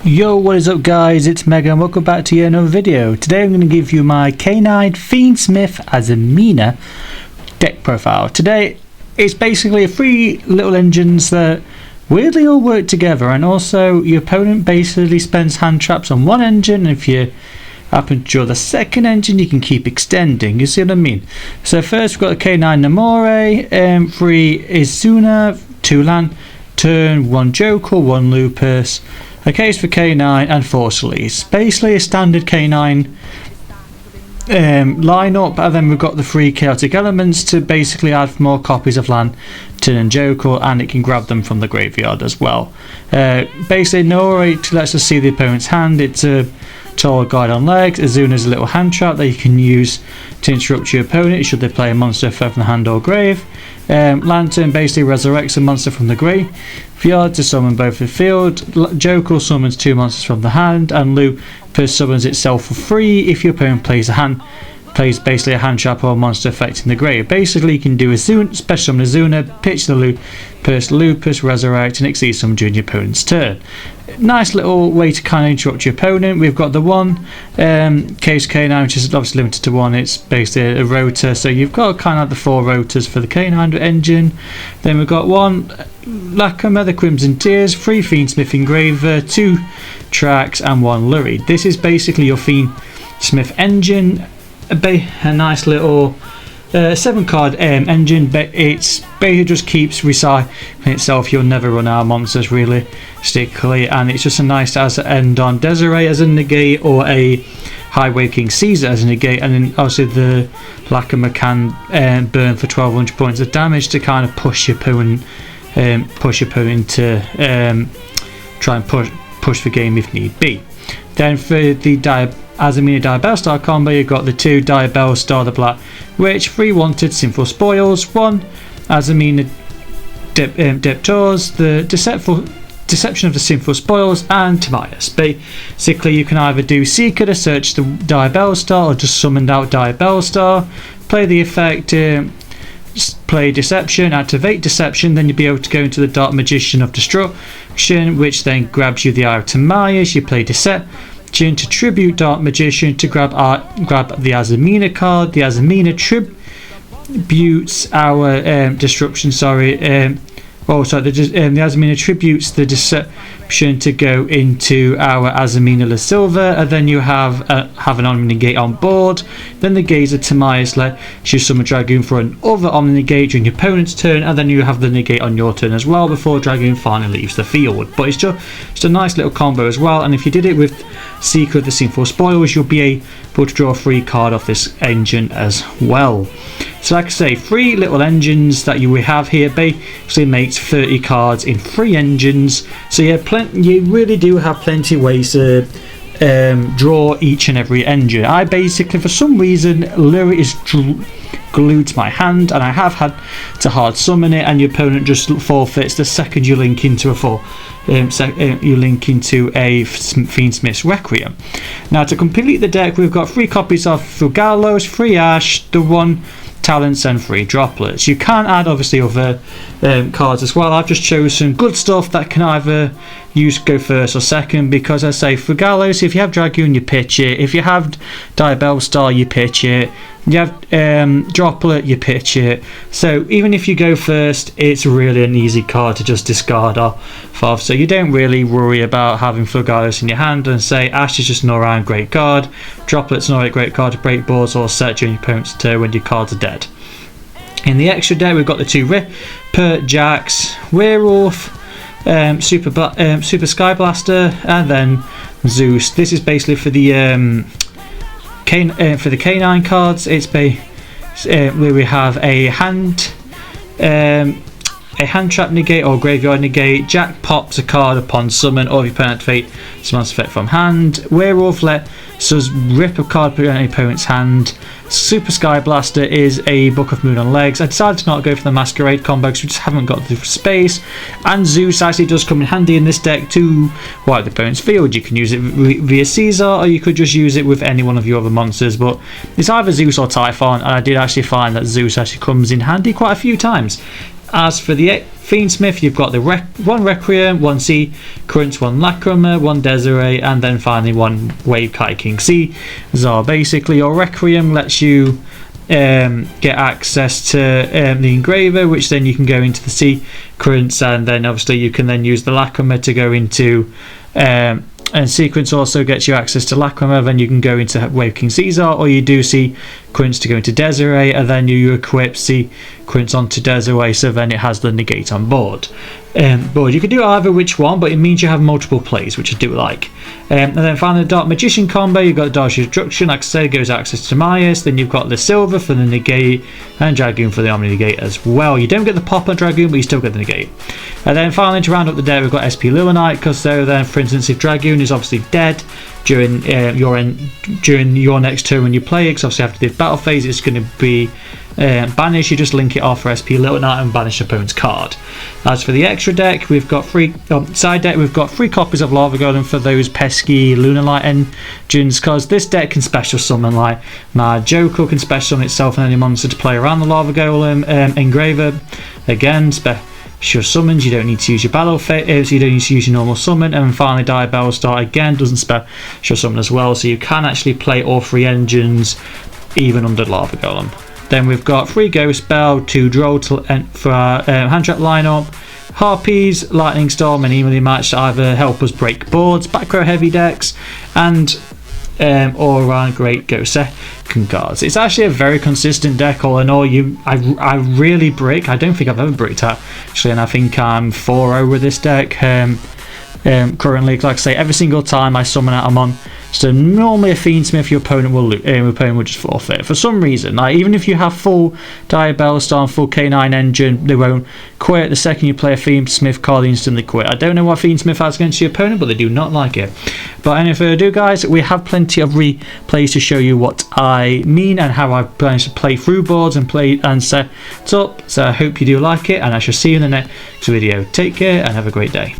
Yo, what is up guys, it's Mega and welcome back to yet another video. Today I'm going to give you my K9 Fiendsmith Azamina deck profile. Today it's basically three little engines that weirdly all work together, and also your opponent basically spends hand traps on one engine, and if you happen to draw the second engine you can keep extending, you see what I mean? So first we've got a K9 Namore, 3 Izuna, 2 land, turn 1 Joker, 1 Lupus, a case for K9 and 4 Sleaze. Basically a standard K9 lineup, and then we've got the 3 chaotic elements to basically add more copies of land, turn and Joker, and it can grab them from the graveyard as well. Basically Nori lets us see the opponent's hand. It's a tall guide on legs. Azuna is a little hand trap that you can use to interrupt your opponent should they play a monster from the hand or grave. Lantern basically resurrects a monster from the graveyard to summon both the field. Joker summons 2 monsters from the hand, and Lupus summons itself for free if your opponent plays basically a hand trap or a monster affecting the grave. Basically you can do a special summon Azuna, pitch the Lupus, resurrect, and exceed summon during your opponent's turn. Nice little way to kind of interrupt your opponent. We've got the one case K9, which is obviously limited to 1. It's basically a rotor, so you've got kind of the 4 rotors for the K9 engine. Then we've got 1 Lacuma, the Crimson Tears, 3 Fiendsmith Engraver, 2 tracks, and 1 Lurie. This is basically your Fiendsmith engine. A nice little 7 card engine, but it's basically just keeps recycling itself. You'll never run out of monsters realistically, and it's just a nice as end on Desiree as a negate, or a Highway King Caesar as a negate, and then obviously the Lacuma can burn for 1200 points of damage to kind of push your opponent to try and push the game if need be. Then for the Azamina Diabellstar combo, you've got the 2 Diabellstar the Black Witch, 3 Wanted Sinful Spoils, 1 Azamina Deptors, the Deception of the Sinful Spoils, and Timaeus. Basically you can either do Seeker to search the Diabellstar, or just summoned out Diabellstar, play the effect, play Deception, activate Deception, then you'll be able to go into the Dark Magician of Destruction, which then grabs you the Eye of Timaeus. You play Deception to tribute Dark Magician to grab the Azamina card. The Azamina tributes our destruction. The Azamina tributes the Deception to go into our Azamina La Silva, and then you have an Omni Negate on board. Then the Gaze of Timaeus lets you summon Dragoon for another Omni Negate during your opponent's turn, and then you have the negate on your turn as well before Dragoon finally leaves the field. But it's just a nice little combo as well, and if you did it with Seeker of the Sinful Spoils, you'll be able to draw a free card off this engine as well. So like I say, 3 little engines that you have here basically makes 30 cards in 3 engines. So you really do have plenty of ways to draw each and every engine. I basically, for some reason, Lurie is glued to my hand, and I have had to hard summon it, and your opponent just forfeits the second you link into a Fiendsmith's Requiem. Now to complete the deck, we've got 3 copies of Fugalos, 3 Ash, the 1 Talents, and 3 Droplets. You can add obviously other cards as well. I've just chosen good stuff that can either go first or second, because I say Fugalos, if you have Dragoon you pitch it, if you have Diabellstar you pitch it, you have Droplet you pitch it. So even if you go first, it's really an easy card to just discard off of, so you don't really worry about having Fugalos in your hand. And say Ash is just an all-round great card, Droplet's not a great card to break boards or set during your opponent's turn when your cards are dead. In the extra deck we've got the 2 Ripper Jacks, Werewolf, Super Sky Blaster, and then Zeus. This is basically for the K9 cards. It's where we have a hand trap negate or graveyard negate. Jack pops a card upon summon, or if you opponent activate summons effect from hand. Werewolf lets us rip a card put in an opponent's hand. Super Sky Blaster is a Book of Moon on legs. I decided to not go for the Masquerade combo because we just haven't got the space. And Zeus actually does come in handy in this deck to wipe the opponent's field. You can use it via Caesar, or you could just use it with any one of your other monsters, but it's either Zeus or Typhon, and I did actually find that Zeus actually comes in handy quite a few times. As for the Fiendsmith, you've got the one Requiem, one Sequence, one Lacrima, one Desiree, and then finally one Wave Kite King. So basically your Requiem lets you get access to the Engraver, which then you can go into the Sequence, and then obviously you can then use the Lacrima to go into and Sequence also gets you access to Lacrima, then you can go into Wave King Caesar, or you do Sequence to go into Desiree, and then you equip Sequence onto Desiree, so then it has the negate on board. You can do either which one, but it means you have multiple plays, which I do like. And then finally the Dark Magician combo, you've got the Dark Destruction, like I said, goes access to Myas, then you've got the Silver for the negate, and Dragoon for the Omni Negate as well. You don't get the pop on Dragoon, but you still get the negate. And then finally to round up the deck, we've got SP Luminite, because so then, for instance, if Dragoon is obviously dead during your next turn when you play it, because obviously after the battle phase it's going to be banished, you just link it off for SP Luminite and banish opponent's card. As for the extra deck, we've got side deck, we've got 3 copies of Lava Golem for those pesky Lunalight engines, because this deck can special summon, like my Joker can special summon itself and any monster to play around the Lava Golem Engraver. Again, special summons, you don't need to use your battle phase, so you don't need to use your normal summon. And finally Diabell Star again doesn't special summon as well, so you can actually play all 3 engines even under Lava Golem. Then we've got 3 Ghost Spell, 2 Droll for our hand trap lineup, Harpies, Lightning Storm, and evenly matched to either help us break boards, back row heavy decks, and all around great Ghost second cards. It's actually a very consistent deck all in all. I really break. I don't think I've ever bricked actually, and I think I'm 4-0 with this deck currently. Like I say, every single time I summon out a monster, normally a Fiendsmith, your opponent will just forfeit for some reason. Like even if you have full Diabell Star and full K9 engine, they won't quit. The second you play a Fiendsmith card, they instantly quit. I don't know what Fiendsmith has against your opponent, but they do not like it. But any further ado, guys, we have plenty of replays to show you what I mean and how I plan to play through boards and play and set up. So I hope you do like it, and I shall see you in the next video. Take care and have a great day.